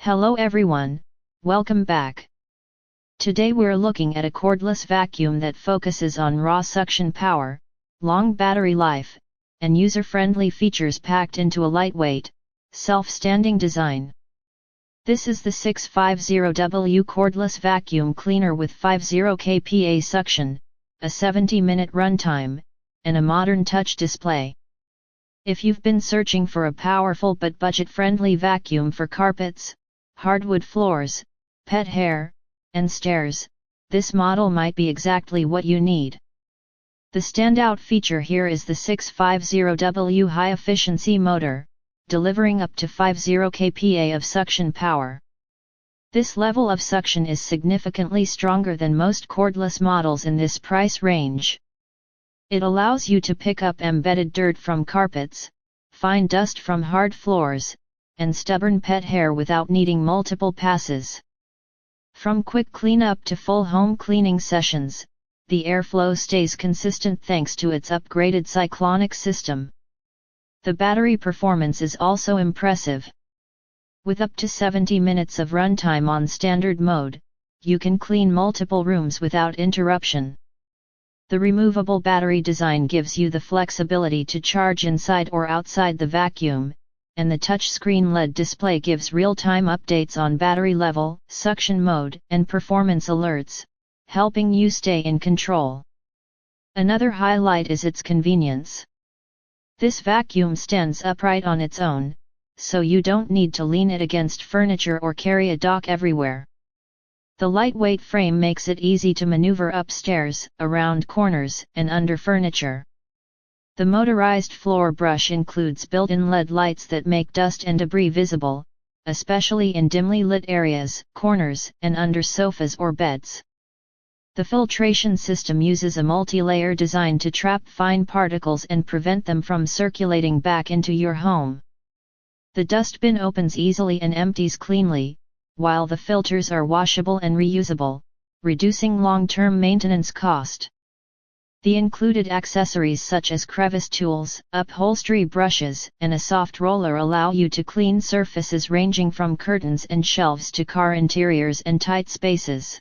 Hello everyone, welcome back. Today we're looking at a cordless vacuum that focuses on raw suction power, long battery life, and user-friendly features packed into a lightweight, self-standing design. This is the 650W cordless vacuum cleaner with 50 kPa suction, a 70-minute runtime, and a modern touch display. If you've been searching for a powerful but budget-friendly vacuum for carpets, hardwood floors, pet hair, and stairs, this model might be exactly what you need. The standout feature here is the 650W high-efficiency motor, delivering up to 50 kPa of suction power. This level of suction is significantly stronger than most cordless models in this price range. It allows you to pick up embedded dirt from carpets, fine dust from hard floors, and stubborn pet hair without needing multiple passes. From quick cleanup to full home cleaning sessions, the airflow stays consistent thanks to its upgraded cyclonic system. The battery performance is also impressive. With up to 70 minutes of runtime on standard mode, you can clean multiple rooms without interruption. The removable battery design gives you the flexibility to charge inside or outside the vacuum, and the touchscreen LED display gives real-time updates on battery level, suction mode, and performance alerts, helping you stay in control. Another highlight is its convenience. This vacuum stands upright on its own, so you don't need to lean it against furniture or carry a dock everywhere. The lightweight frame makes it easy to maneuver upstairs, around corners, and under furniture. The motorized floor brush includes built-in LED lights that make dust and debris visible, especially in dimly lit areas, corners, and under sofas or beds. The filtration system uses a multi-layer design to trap fine particles and prevent them from circulating back into your home. The dustbin opens easily and empties cleanly, while the filters are washable and reusable, reducing long-term maintenance cost. The included accessories such as crevice tools, upholstery brushes, and a soft roller allow you to clean surfaces ranging from curtains and shelves to car interiors and tight spaces.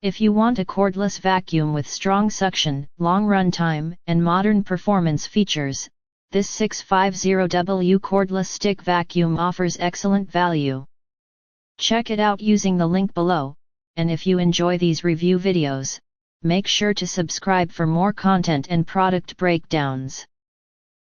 If you want a cordless vacuum with strong suction, long runtime, and modern performance features, this 650W cordless stick vacuum offers excellent value. Check it out using the link below, and if you enjoy these review videos, make sure to subscribe for more content and product breakdowns.